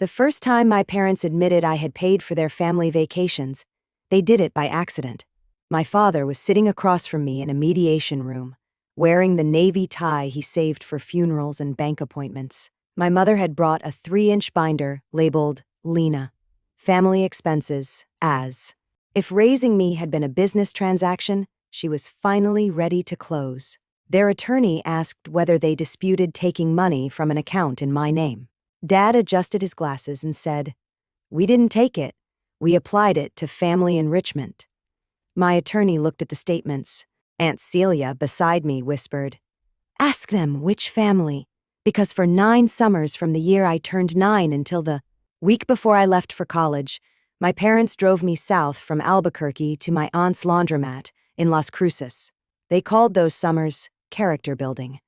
The first time my parents admitted I had paid for their family vacations, they did it by accident. My father was sitting across from me in a mediation room, wearing the navy tie he saved for funerals and bank appointments. My mother had brought a 3-inch binder labeled Lena, Family Expenses, as if raising me had been a business transaction, she was finally ready to close. Their attorney asked whether they disputed taking money from an account in my name. Dad adjusted his glasses and said, "We didn't take it. We applied it to family enrichment." My attorney looked at the statements. Aunt Celia, beside me, whispered, "Ask them which family, because for 9 summers from the year I turned 9 until the week before I left for college, my parents drove me south from Albuquerque to my aunt's laundromat in Las Cruces. They called those summers character building.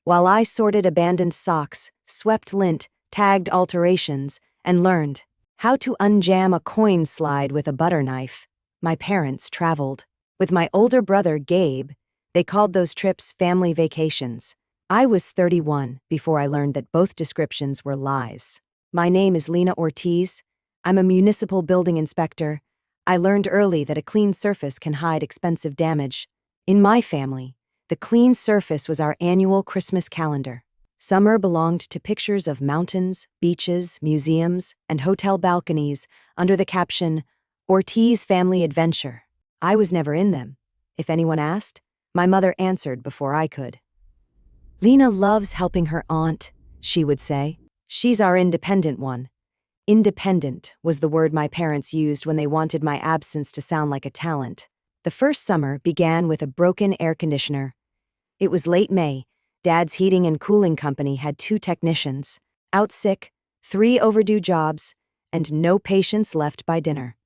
While I sorted abandoned socks, swept lint, tagged alterations, and learned how to unjam a coin slide with a butter knife, my parents traveled. With my older brother, Gabe, they called those trips family vacations. I was 31 before I learned that both descriptions were lies. My name is Lena Ortiz. I'm a municipal building inspector. I learned early that a clean surface can hide expensive damage. In my family, the clean surface was our annual Christmas calendar. Summer belonged to pictures of mountains, beaches, museums, and hotel balconies under the caption, "Ortiz Family Adventure." I was never in them. If anyone asked, my mother answered before I could. "Lena loves helping her aunt," she would say. "She's our independent one." Independent was the word my parents used when they wanted my absence to sound like a talent. The first summer began with a broken air conditioner. It was late May. Dad's heating and cooling company had 2 technicians, out sick, 3 overdue jobs, and no patients left by dinner.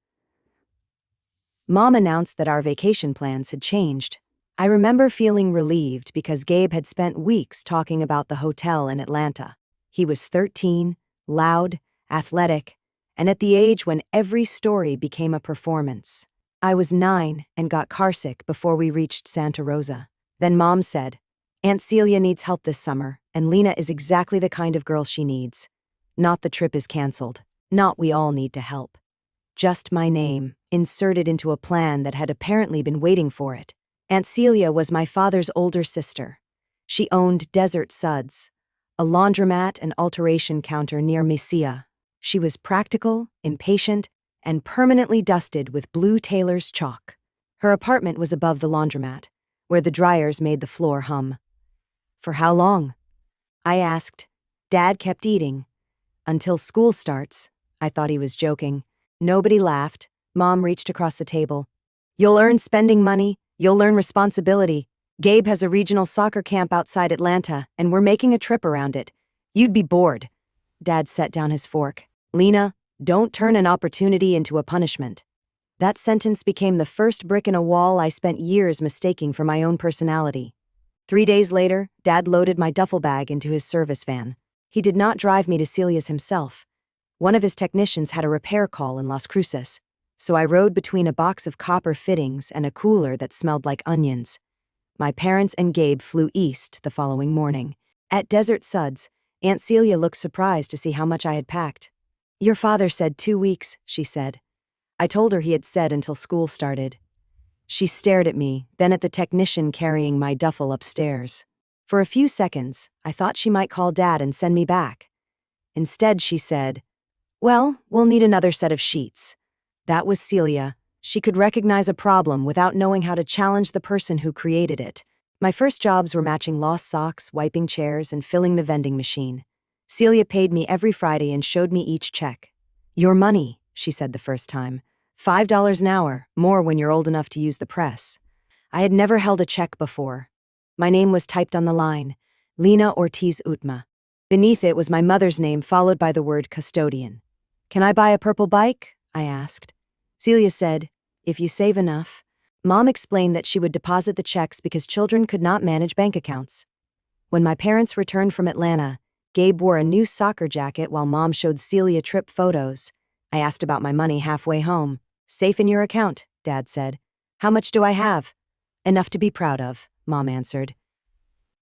Mom announced that our vacation plans had changed. I remember feeling relieved because Gabe had spent weeks talking about the hotel in Atlanta. He was 13, loud, athletic, and at the age when every story became a performance. I was 9 and got carsick before we reached Santa Rosa. Then Mom said, "Aunt Celia needs help this summer, and Lena is exactly the kind of girl she needs. Not the trip is canceled. Not we all need to help." Just my name, inserted into a plan that had apparently been waiting for it. Aunt Celia was my father's older sister. She owned Desert Suds, a laundromat and alteration counter near Mesilla. She was practical, impatient, and permanently dusted with blue Taylor's chalk. Her apartment was above the laundromat, where the dryers made the floor hum. "For how long?" I asked. Dad kept eating. "Until school starts." I thought he was joking. Nobody laughed. Mom reached across the table. "You'll earn spending money. You'll learn responsibility. Gabe has a regional soccer camp outside Atlanta, and we're making a trip around it. You'd be bored." Dad set down his fork. "Lena, don't turn an opportunity into a punishment." That sentence became the first brick in a wall I spent years mistaking for my own personality. 3 days later, Dad loaded my duffel bag into his service van. He did not drive me to Celia's himself. One of his technicians had a repair call in Las Cruces, so I rode between a box of copper fittings and a cooler that smelled like onions. My parents and Gabe flew east the following morning. At Desert Suds, Aunt Celia looked surprised to see how much I had packed. "Your father said 2 weeks," she said. I told her he had said until school started. She stared at me, then at the technician carrying my duffel upstairs. For a few seconds, I thought she might call Dad and send me back. Instead, she said, "Well, we'll need another set of sheets." That was Celia. She could recognize a problem without knowing how to challenge the person who created it. My first jobs were matching lost socks, wiping chairs, and filling the vending machine. Celia paid me every Friday and showed me each check. "Your money," she said the first time. $5 an hour, more when you're old enough to use the press. I had never held a check before. My name was typed on the line, Lena Ortiz Utma. Beneath it was my mother's name followed by the word custodian. "Can I buy a purple bike?" I asked. Celia said, "If you save enough." Mom explained that she would deposit the checks because children could not manage bank accounts. When my parents returned from Atlanta, Gabe wore a new soccer jacket while Mom showed Celia trip photos. I asked about my money halfway home. "Safe in your account," Dad said. "How much do I have?" "Enough to be proud of," Mom answered.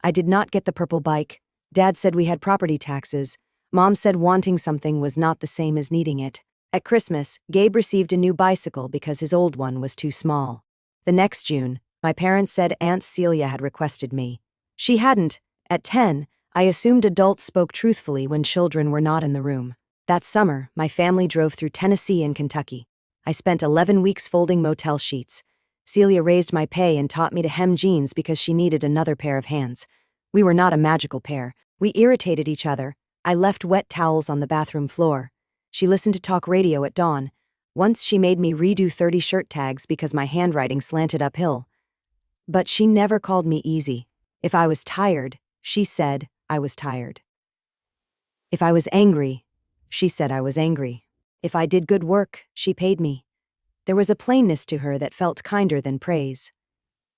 I did not get the purple bike. Dad said we had property taxes. Mom said wanting something was not the same as needing it. At Christmas, Gabe received a new bicycle because his old one was too small. The next June, my parents said Aunt Celia had requested me. She hadn't. At 10, I assumed adults spoke truthfully when children were not in the room. That summer, my family drove through Tennessee and Kentucky. I spent 11 weeks folding motel sheets. Celia raised my pay and taught me to hem jeans because she needed another pair of hands. We were not a magical pair. We irritated each other. I left wet towels on the bathroom floor. She listened to talk radio at dawn. Once she made me redo 30 shirt tags because my handwriting slanted uphill. But she never called me easy. If I was tired, she said I was tired. If I was angry, she said I was angry. If I did good work, she paid me. There was a plainness to her that felt kinder than praise.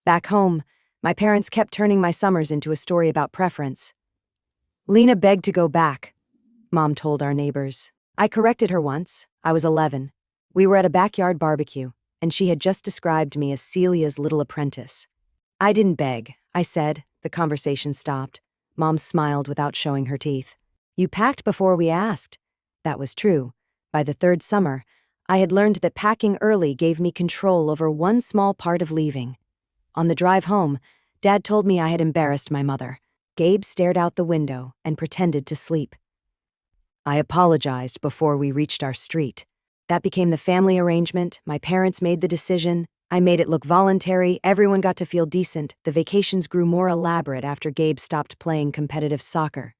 Back home, my parents kept turning my summers into a story about preference. Lena begged to go back, Mom told our neighbors. I corrected her once. I was 11. We were at a backyard barbecue, and she had just described me as Celia's little apprentice. I didn't beg, I said. The conversation stopped. Mom smiled without showing her teeth. You packed before we asked. That was true. By the third summer, I had learned that packing early gave me control over one small part of leaving. On the drive home, Dad told me I had embarrassed my mother. Gabe stared out the window and pretended to sleep. I apologized before we reached our street. That became the family arrangement. My parents made the decision. I made it look voluntary. Everyone got to feel decent. The vacations grew more elaborate after Gabe stopped playing competitive soccer.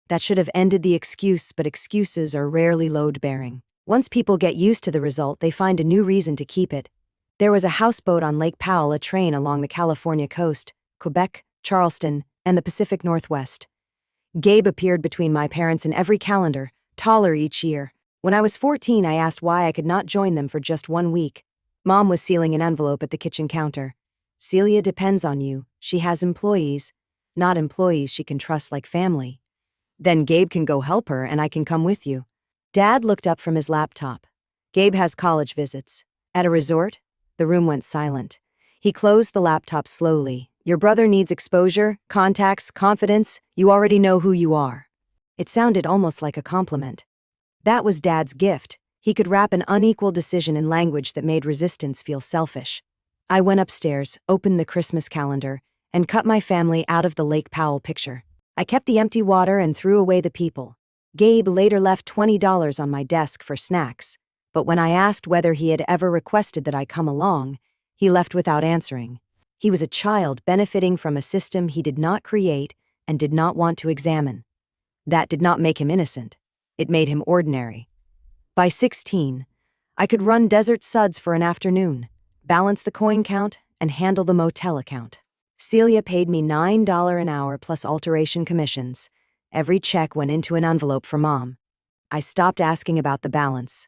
That should have ended the excuse, but excuses are rarely load-bearing. Once people get used to the result, they find a new reason to keep it. There was a houseboat on Lake Powell, a train along the California coast, Quebec, Charleston, and the Pacific Northwest. Gabe appeared between my parents in every calendar, taller each year. When I was 14, I asked why I could not join them for just 1 week. Mom was sealing an envelope at the kitchen counter. Celia depends on you. She has employees. Not employees she can trust like family. Then Gabe can go help her and I can come with you. Dad looked up from his laptop. Gabe has college visits. At a resort? The room went silent. He closed the laptop slowly. Your brother needs exposure, contacts, confidence. You already know who you are. It sounded almost like a compliment. That was Dad's gift. He could wrap an unequal decision in language that made resistance feel selfish. I went upstairs, opened the Christmas calendar, and cut my family out of the Lake Powell picture. I kept the empty water and threw away the people. Gabe later left $20 on my desk for snacks, but when I asked whether he had ever requested that I come along, he left without answering. He was a child benefiting from a system he did not create and did not want to examine. That did not make him innocent. It made him ordinary. By 16, I could run desert suds for an afternoon, balance the coin count, and handle the motel account. Celia paid me $9 an hour plus alteration commissions. Every check went into an envelope for Mom. I stopped asking about the balance.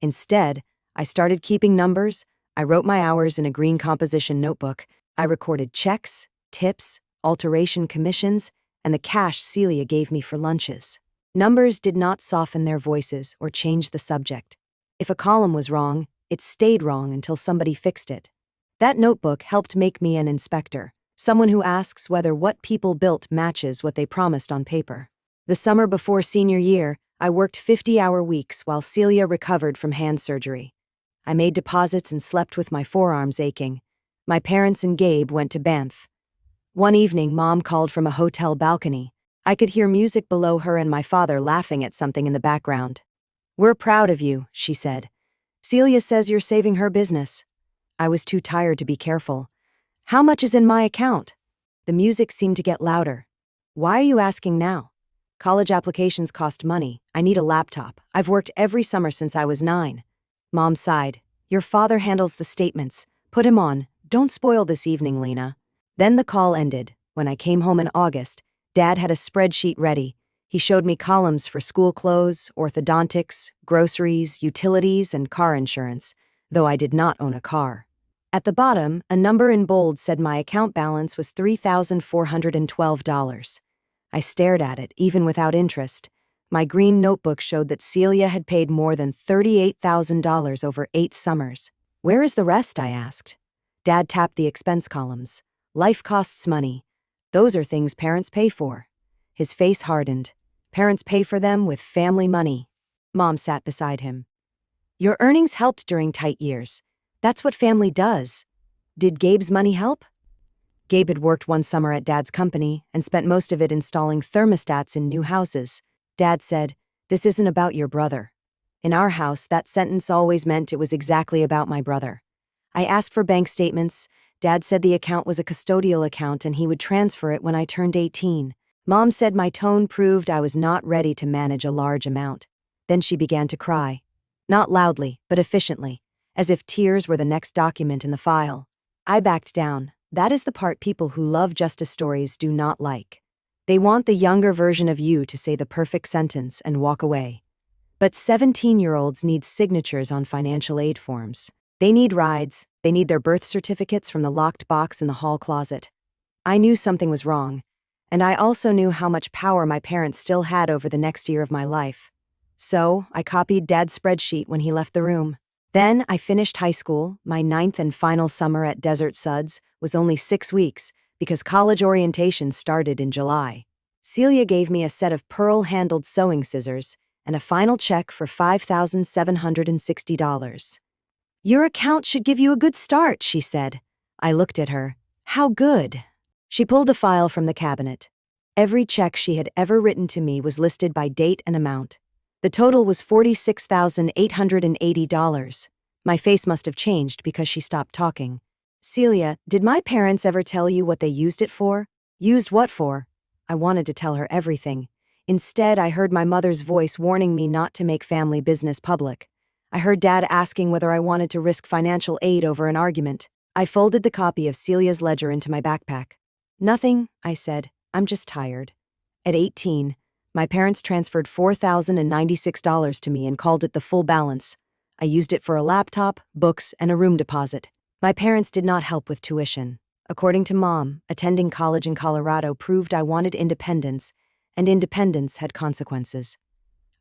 Instead, I started keeping numbers. I wrote my hours in a green composition notebook. I recorded checks, tips, alteration commissions, and the cash Celia gave me for lunches. Numbers did not soften their voices or change the subject. If a column was wrong, it stayed wrong until somebody fixed it. That notebook helped make me an inspector, someone who asks whether what people built matches what they promised on paper. The summer before senior year, I worked 50-hour weeks while Celia recovered from hand surgery. I made deposits and slept with my forearms aching. My parents and Gabe went to Banff. One evening, Mom called from a hotel balcony. I could hear music below her and my father laughing at something in the background. "We're proud of you," she said. "Celia says you're saving her business." I was too tired to be careful. "How much is in my account?" The music seemed to get louder. "Why are you asking now?" "College applications cost money. I need a laptop. I've worked every summer since I was 9. Mom sighed. "Your father handles the statements. Put him on. Don't spoil this evening, Lena." Then the call ended. When I came home in August, Dad had a spreadsheet ready. He showed me columns for school clothes, orthodontics, groceries, utilities, and car insurance, though I did not own a car. At the bottom, a number in bold said my account balance was $3,412. I stared at it, even without interest. My green notebook showed that Celia had paid more than $38,000 over 8 summers. "Where is the rest?" I asked. Dad tapped the expense columns. "Life costs money. Those are things parents pay for." His face hardened. Parents pay for them with family money. Mom sat beside him. Your earnings helped during tight years. That's what family does. Did Gabe's money help? Gabe had worked one summer at Dad's company and spent most of it installing thermostats in new houses. Dad said, "This isn't about your brother." In our house, that sentence always meant it was exactly about my brother. I asked for bank statements. Dad said the account was a custodial account and he would transfer it when I turned 18. Mom said my tone proved I was not ready to manage a large amount. Then she began to cry. Not loudly, but efficiently, as if tears were the next document in the file. I backed down. That is the part people who love justice stories do not like. They want the younger version of you to say the perfect sentence and walk away. But 17-year-olds need signatures on financial aid forms. They need rides. They need their birth certificates from the locked box in the hall closet. I knew something was wrong, and I also knew how much power my parents still had over the next year of my life. So I copied Dad's spreadsheet when he left the room. Then I finished high school. My 9th and final summer at Desert Suds was only 6 weeks because college orientation started in July. Celia gave me a set of pearl-handled sewing scissors and a final check for $5,760. Your account should give you a good start, she said. I looked at her. How good? She pulled a file from the cabinet. Every check she had ever written to me was listed by date and amount. The total was $46,880. My face must have changed because she stopped talking. Celia, did my parents ever tell you what they used it for? Used what for? I wanted to tell her everything. Instead, I heard my mother's voice warning me not to make family business public. I heard Dad asking whether I wanted to risk financial aid over an argument. I folded the copy of Celia's ledger into my backpack. Nothing, I said. I'm just tired. At 18, my parents transferred $4,096 to me and called it the full balance. I used it for a laptop, books, and a room deposit. My parents did not help with tuition. According to Mom, attending college in Colorado proved I wanted independence, and independence had consequences.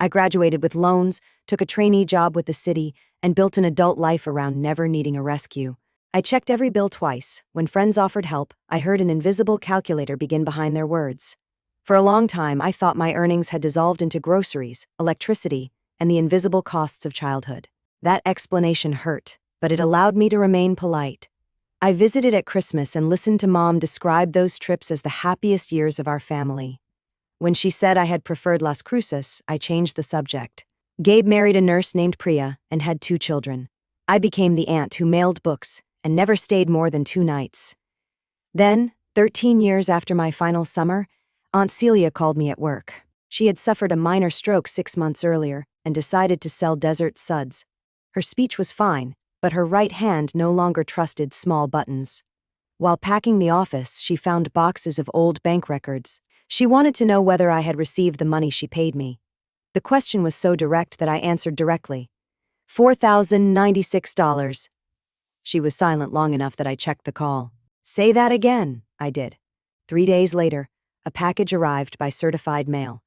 I graduated with loans, took a trainee job with the city, and built an adult life around never needing a rescue. I checked every bill twice. When friends offered help, I heard an invisible calculator begin behind their words. For a long time, I thought my earnings had dissolved into groceries, electricity, and the invisible costs of childhood. That explanation hurt, but it allowed me to remain polite. I visited at Christmas and listened to Mom describe those trips as the happiest years of our family. When she said I had preferred Las Cruces, I changed the subject. Gabe married a nurse named Priya and had 2 children. I became the aunt who mailed books and never stayed more than 2 nights. Then, 13 years after my final summer, Aunt Celia called me at work. She had suffered a minor stroke 6 months earlier and decided to sell Desert Suds. Her speech was fine, but her right hand no longer trusted small buttons. While packing the office, she found boxes of old bank records. She wanted to know whether I had received the money she paid me. The question was so direct that I answered directly. $4,096. She was silent long enough that I checked the call. Say that again, I did. 3 days later, a package arrived by certified mail.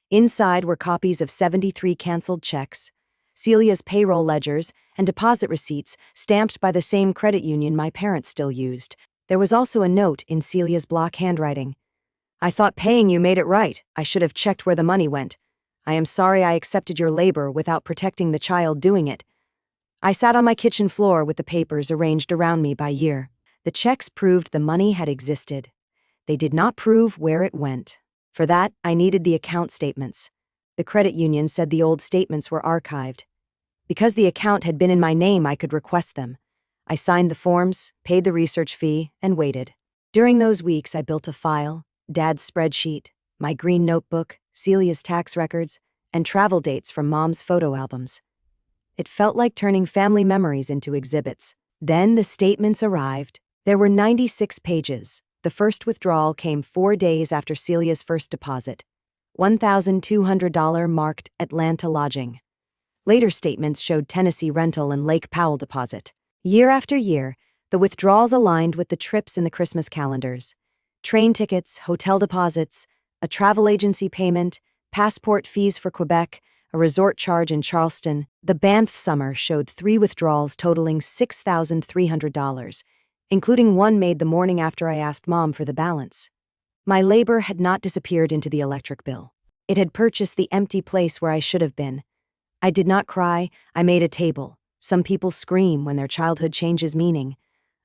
Inside were copies of 73 canceled checks, Celia's payroll ledgers, and deposit receipts stamped by the same credit union my parents still used. There was also a note in Celia's block handwriting. I thought paying you made it right. I should have checked where the money went. I am sorry I accepted your labor without protecting the child doing it. I sat on my kitchen floor with the papers arranged around me by year. The checks proved the money had existed. They did not prove where it went. For that, I needed the account statements. The credit union said the old statements were archived. Because the account had been in my name, I could request them. I signed the forms, paid the research fee, and waited. During those weeks, I built a file, Dad's spreadsheet, my green notebook, Celia's tax records, and travel dates from Mom's photo albums. It felt like turning family memories into exhibits. Then the statements arrived. There were 96 pages. The first withdrawal came 4 days after Celia's first deposit. $1,200 marked Atlanta lodging. Later statements showed Tennessee rental and Lake Powell deposit. Year after year, the withdrawals aligned with the trips in the Christmas calendars. Train tickets, hotel deposits, a travel agency payment, passport fees for Quebec, a resort charge in Charleston. The Banff summer showed 3 withdrawals totaling $6,300, including one made the morning after I asked Mom for the balance. My labor had not disappeared into the electric bill. It had purchased the empty place where I should have been. I did not cry, I made a table. Some people scream when their childhood changes meaning.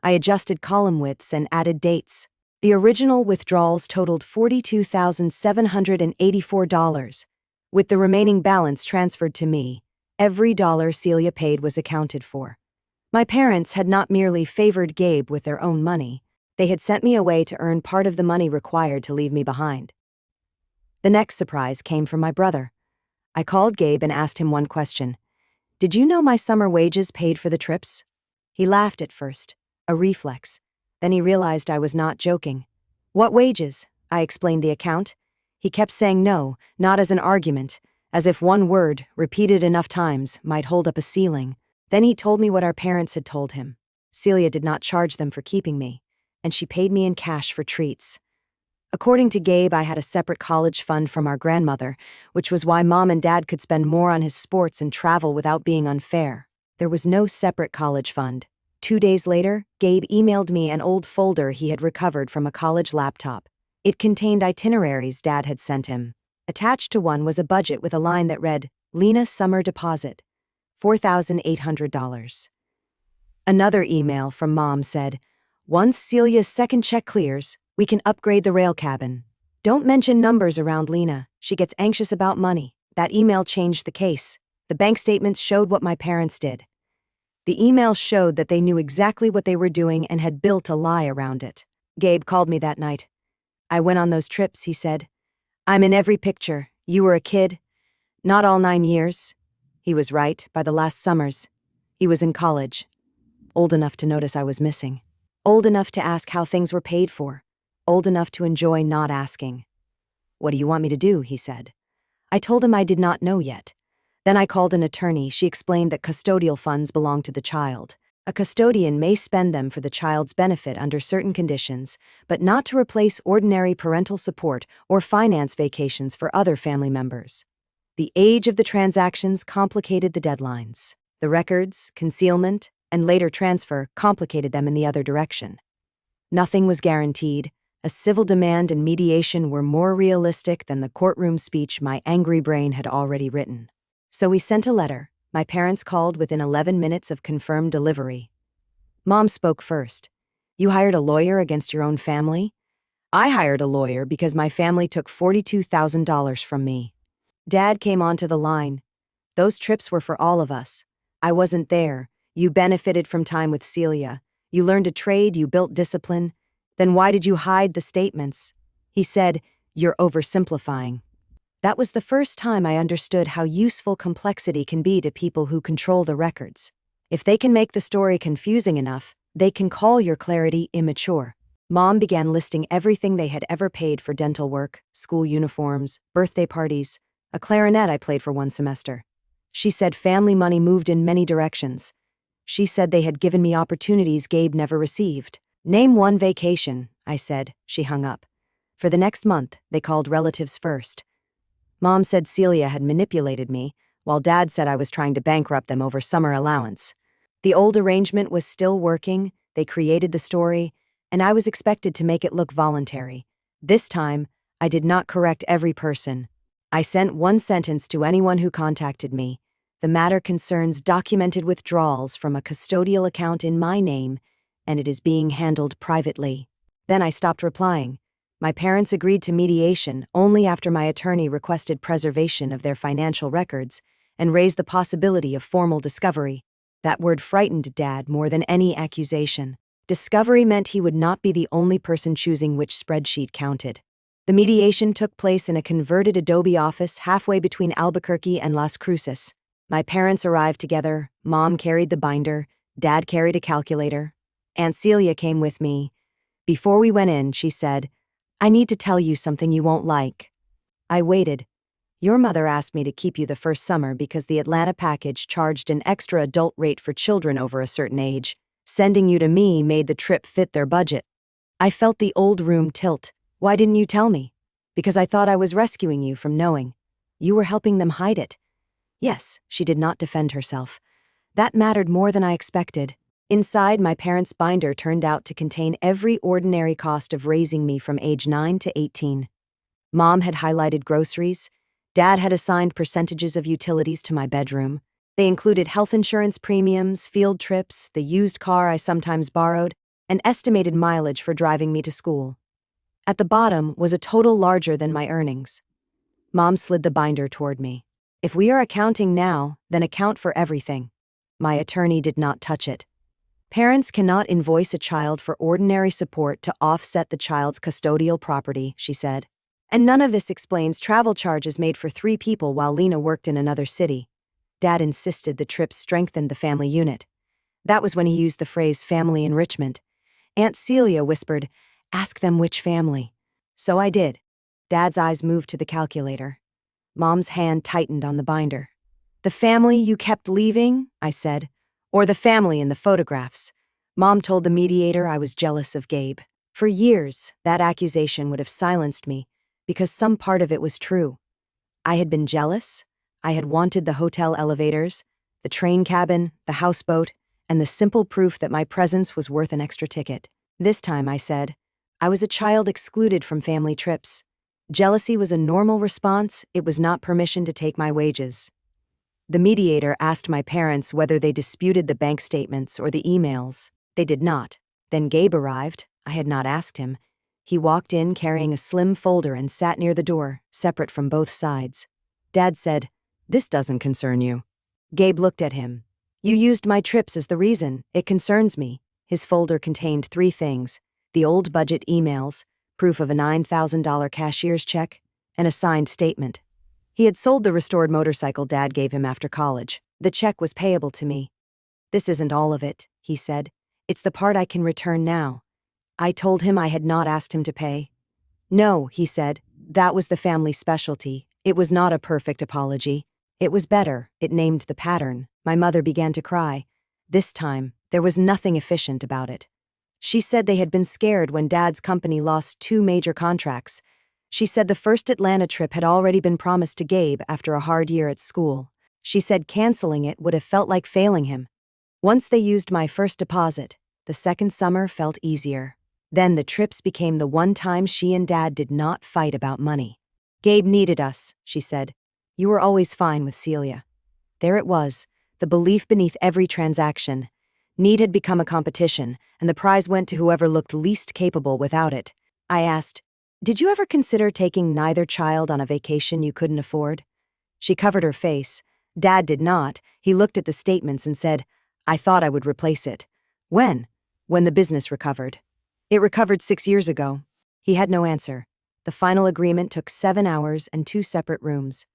I adjusted column widths and added dates. The original withdrawals totaled $42,784, with the remaining balance transferred to me. Every dollar Celia paid was accounted for. My parents had not merely favored Gabe with their own money, they had sent me away to earn part of the money required to leave me behind. The next surprise came from my brother. I called Gabe and asked him one question. Did you know my summer wages paid for the trips? He laughed at first, a reflex. Then he realized I was not joking. What wages? I explained the account. He kept saying no, not as an argument, as if one word, repeated enough times, might hold up a ceiling. Then he told me what our parents had told him. Celia did not charge them for keeping me, and she paid me in cash for treats. According to Gabe, I had a separate college fund from our grandmother, which was why Mom and Dad could spend more on his sports and travel without being unfair. There was no separate college fund. 2 days later, Gabe emailed me an old folder he had recovered from a college laptop. It contained itineraries Dad had sent him. Attached to one was a budget with a line that read, Lena Summer Deposit, $4,800. Another email from Mom said, once Celia's second check clears, we can upgrade the rail cabin. Don't mention numbers around Lena. She gets anxious about money. That email changed the case. The bank statements showed what my parents did. The email showed that they knew exactly what they were doing and had built a lie around it. Gabe called me that night. I went on those trips, he said. I'm in every picture. You were a kid. Not all 9 years. He was right, by the last summers. He was in college. Old enough to notice I was missing. Old enough to ask how things were paid for. Old enough to enjoy not asking. What do you want me to do, he said. I told him I did not know yet. Then I called an attorney. She explained that custodial funds belong to the child. A custodian may spend them for the child's benefit under certain conditions, but not to replace ordinary parental support or finance vacations for other family members. The age of the transactions complicated the deadlines. The records, concealment, and later transfer complicated them in the other direction. Nothing was guaranteed. A civil demand and mediation were more realistic than the courtroom speech my angry brain had already written. So we sent a letter. My parents called within 11 minutes of confirmed delivery. Mom spoke first. You hired a lawyer against your own family? I hired a lawyer because my family took $42,000 from me. Dad came onto the line. Those trips were for all of us. I wasn't there. You benefited from time with Celia. You learned a trade, you built discipline. Then why did you hide the statements? He said, you're oversimplifying. That was the first time I understood how useful complexity can be to people who control the records. If they can make the story confusing enough, they can call your clarity immature. Mom began listing everything they had ever paid for dental work, school uniforms, birthday parties, a clarinet I played for one semester. She said family money moved in many directions. She said they had given me opportunities Gabe never received. Name one vacation, I said. She hung up. For the next month, they called relatives first. Mom said Celia had manipulated me, while Dad said I was trying to bankrupt them over summer allowance. The old arrangement was still working, they created the story, and I was expected to make it look voluntary. This time, I did not correct every person. I sent one sentence to anyone who contacted me. The matter concerns documented withdrawals from a custodial account in my name, and it is being handled privately. Then I stopped replying. My parents agreed to mediation only after my attorney requested preservation of their financial records and raised the possibility of formal discovery. That word frightened Dad more than any accusation. Discovery meant he would not be the only person choosing which spreadsheet counted. The mediation took place in a converted Adobe office halfway between Albuquerque and Las Cruces. My parents arrived together. Mom carried the binder. Dad carried a calculator. Aunt Celia came with me. Before we went in, she said, I need to tell you something you won't like. I waited. Your mother asked me to keep you the first summer because the Atlanta package charged an extra adult rate for children over a certain age. Sending you to me made the trip fit their budget. I felt the old room tilt. Why didn't you tell me? Because I thought I was rescuing you from knowing. You were helping them hide it. Yes, she did not defend herself. That mattered more than I expected. Inside, my parents' binder turned out to contain every ordinary cost of raising me from age 9 to 18. Mom had highlighted groceries. Dad had assigned percentages of utilities to my bedroom. They included health insurance premiums, field trips, the used car I sometimes borrowed, and estimated mileage for driving me to school. At the bottom was a total larger than my earnings. Mom slid the binder toward me. If we are accounting now, then account for everything. My attorney did not touch it. Parents cannot invoice a child for ordinary support to offset the child's custodial property, she said. And none of this explains travel charges made for 3 people while Lena worked in another city. Dad insisted the trips strengthened the family unit. That was when he used the phrase family enrichment. Aunt Celia whispered, "Ask them which family." So I did. Dad's eyes moved to the calculator. Mom's hand tightened on the binder. "The family you kept leaving," I said, "or the family in the photographs?" Mom told the mediator I was jealous of Gabe. For years, that accusation would have silenced me, because some part of it was true. I had been jealous. I had wanted the hotel elevators, the train cabin, the houseboat, and the simple proof that my presence was worth an extra ticket. This time, I said, I was a child excluded from family trips. Jealousy was a normal response, it was not permission to take my wages. The mediator asked my parents whether they disputed the bank statements or the emails. They did not. Then Gabe arrived. I had not asked him. He walked in carrying a slim folder and sat near the door, separate from both sides. Dad said, "This doesn't concern you." Gabe looked at him. "You used my trips as the reason. It concerns me." His folder contained 3 things: the old budget emails, proof of a $9,000 cashier's check, and a signed statement. He had sold the restored motorcycle Dad gave him after college. The check was payable to me. "This isn't all of it," he said. "It's the part I can return now." I told him I had not asked him to pay. "No," he said, "that was the family specialty. It was not a perfect apology. It was better. It named the pattern." My mother began to cry. This time, there was nothing efficient about it. She said they had been scared when Dad's company lost 2 major contracts. She said the first Atlanta trip had already been promised to Gabe after a hard year at school. She said canceling it would have felt like failing him. Once they used my first deposit, the second summer felt easier. Then the trips became the one time she and Dad did not fight about money. "Gabe needed us," she said. "You were always fine with Celia." There it was, the belief beneath every transaction. Need had become a competition, and the prize went to whoever looked least capable without it. I asked, "Did you ever consider taking neither child on a vacation you couldn't afford?" She covered her face. Dad did not. He looked at the statements and said, "I thought I would replace it." "When?" "When the business recovered." "It recovered 6 years ago." He had no answer. The final agreement took 7 hours and 2 separate rooms.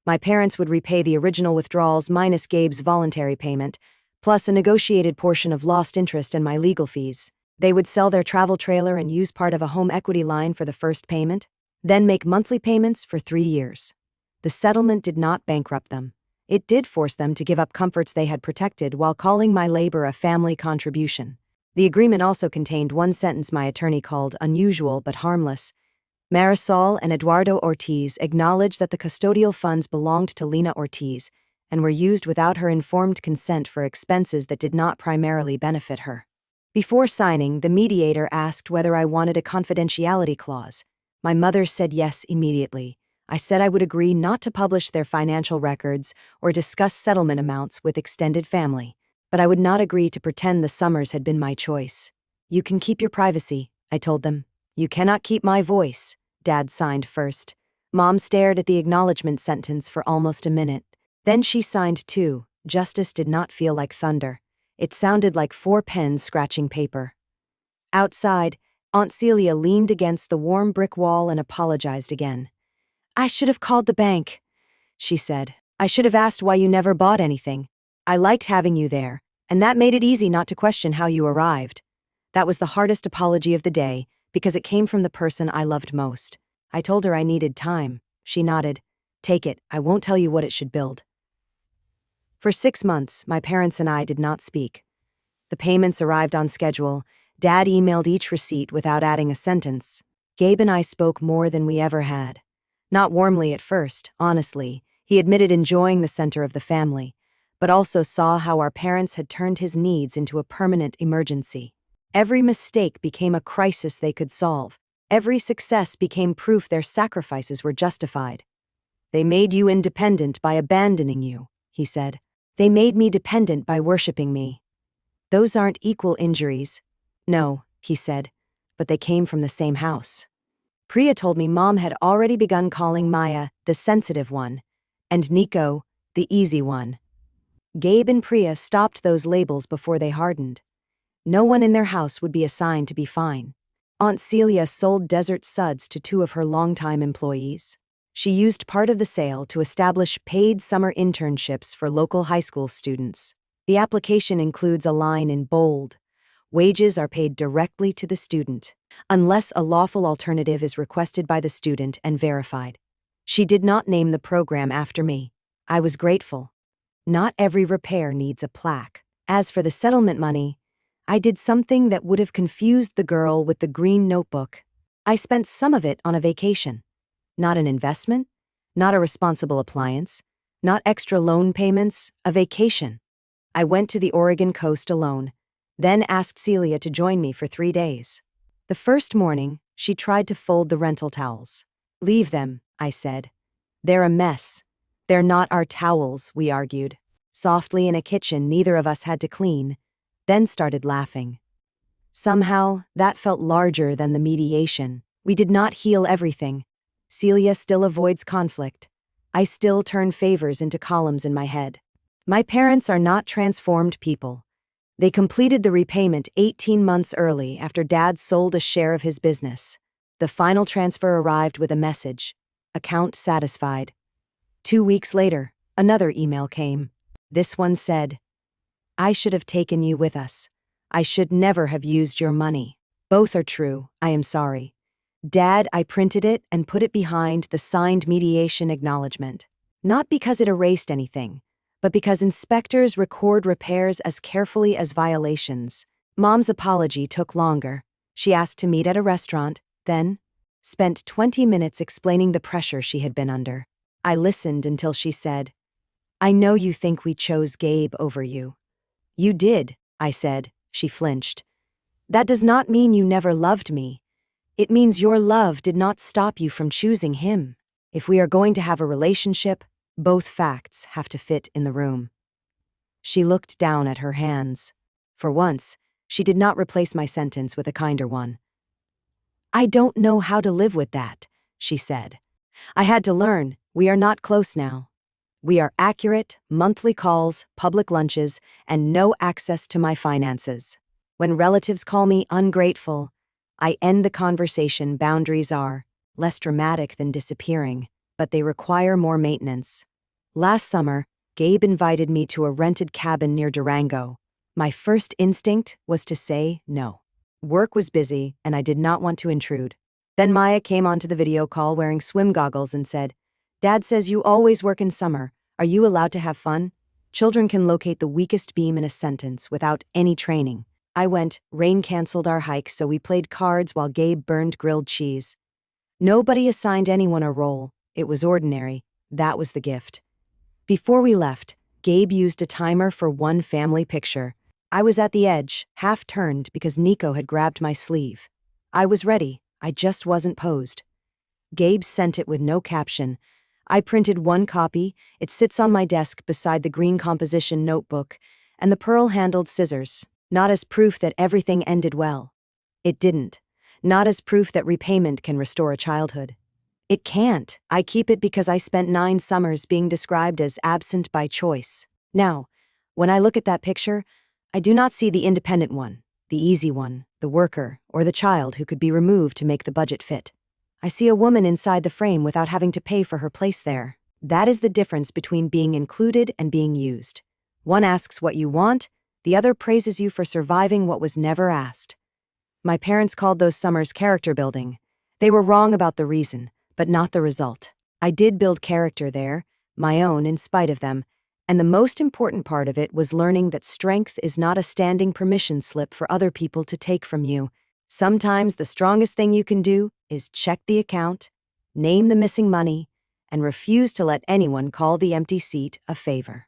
My parents would repay the original withdrawals minus Gabe's voluntary payment, plus a negotiated portion of lost interest and my legal fees. They would sell their travel trailer and use part of a home equity line for the first payment, then make monthly payments for 3 years. The settlement did not bankrupt them. It did force them to give up comforts they had protected while calling my labor a family contribution. The agreement also contained one sentence my attorney called unusual but harmless. Marisol and Eduardo Ortiz acknowledged that the custodial funds belonged to Lena Ortiz and were used without her informed consent for expenses that did not primarily benefit her. Before signing, the mediator asked whether I wanted a confidentiality clause. My mother said yes immediately. I said I would agree not to publish their financial records or discuss settlement amounts with extended family, but I would not agree to pretend the summers had been my choice. "You can keep your privacy," I told them. "You cannot keep my voice." Dad signed first. Mom stared at the acknowledgement sentence for almost a minute. Then she signed too. Justice did not feel like thunder. It sounded like 4 pens scratching paper. Outside, Aunt Celia leaned against the warm brick wall and apologized again. "I should have called the bank," she said. "I should have asked why you never bought anything. I liked having you there, and that made it easy not to question how you arrived." That was the hardest apology of the day, because it came from the person I loved most. I told her I needed time. She nodded. "Take it, I won't tell you what it should build." For 6 months, my parents and I did not speak. The payments arrived on schedule. Dad emailed each receipt without adding a sentence. Gabe and I spoke more than we ever had. Not warmly at first, honestly. He admitted enjoying the center of the family, but also saw how our parents had turned his needs into a permanent emergency. Every mistake became a crisis they could solve. Every success became proof their sacrifices were justified. They made you independent by abandoning you, he said. They made me dependent by worshiping me. Those aren't equal injuries. No, he said, but they came from the same house. Priya told me Mom had already begun calling Maya the sensitive one, and Nico the easy one. Gabe and Priya stopped those labels before they hardened. No one in their house would be assigned to be fine. Aunt Celia sold desert suds to 2 of her longtime employees. She used part of the sale to establish paid summer internships for local high school students. The application includes a line in bold: wages are paid directly to the student, unless a lawful alternative is requested by the student and verified. She did not name the program after me. I was grateful. Not every repair needs a plaque. As for the settlement money, I did something that would have confused the girl with the green notebook. I spent some of it on a vacation. Not an investment, not a responsible appliance, not extra loan payments, a vacation. I went to the Oregon coast alone, then asked Celia to join me for 3 days. The first morning, she tried to fold the rental towels. Leave them, I said. They're a mess. They're not our towels, we argued. Softly in a kitchen neither of us had to clean, then started laughing. Somehow, that felt larger than the mediation. We did not heal everything. Celia still avoids conflict. I still turn favors into columns in my head. My parents are not transformed people. They completed the repayment 18 months early after Dad sold a share of his business. The final transfer arrived with a message: account satisfied. 2 weeks later, another email came. This one said, I should have taken you with us. I should never have used your money. Both are true, I am sorry. Dad, I printed it and put it behind the signed mediation acknowledgement. Not because it erased anything, but because inspectors record repairs as carefully as violations. Mom's apology took longer. She asked to meet at a restaurant, then spent 20 minutes explaining the pressure she had been under. I listened until she said, I know you think we chose Gabe over you. You did, I said. She flinched. That does not mean you never loved me. It means your love did not stop you from choosing him. If we are going to have a relationship, both facts have to fit in the room. She looked down at her hands. For once, she did not replace my sentence with a kinder one. I don't know how to live with that, she said. I had to learn. We are not close now. We are accurate, monthly calls, public lunches, and no access to my finances. When relatives call me ungrateful, I end the conversation. Boundaries are less dramatic than disappearing, but they require more maintenance. Last summer, Gabe invited me to a rented cabin near Durango. My first instinct was to say no. Work was busy, and I did not want to intrude. Then Maya came onto the video call wearing swim goggles and said, Dad says you always work in summer. Are you allowed to have fun? Children can locate the weakest beam in a sentence without any training. I went. Rain canceled our hike, so we played cards while Gabe burned grilled cheese. Nobody assigned anyone a role. It was ordinary. That was the gift. Before we left, Gabe used a timer for one family picture. I was at the edge, half turned because Nico had grabbed my sleeve. I was ready. I just wasn't posed. Gabe sent it with no caption. I printed one copy. It sits on my desk beside the green composition notebook and the pearl-handled scissors. Not as proof that everything ended well. It didn't. Not as proof that repayment can restore a childhood. It can't. I keep it because I spent 9 summers being described as absent by choice. Now, when I look at that picture, I do not see the independent one, the easy one, the worker, or the child who could be removed to make the budget fit. I see a woman inside the frame without having to pay for her place there. That is the difference between being included and being used. One asks what you want, the other praises you for surviving what was never asked. My parents called those summers character building. They were wrong about the reason, but not the result. I did build character there, my own in spite of them, and the most important part of it was learning that strength is not a standing permission slip for other people to take from you. Sometimes the strongest thing you can do is check the account, name the missing money, and refuse to let anyone call the empty seat a favor.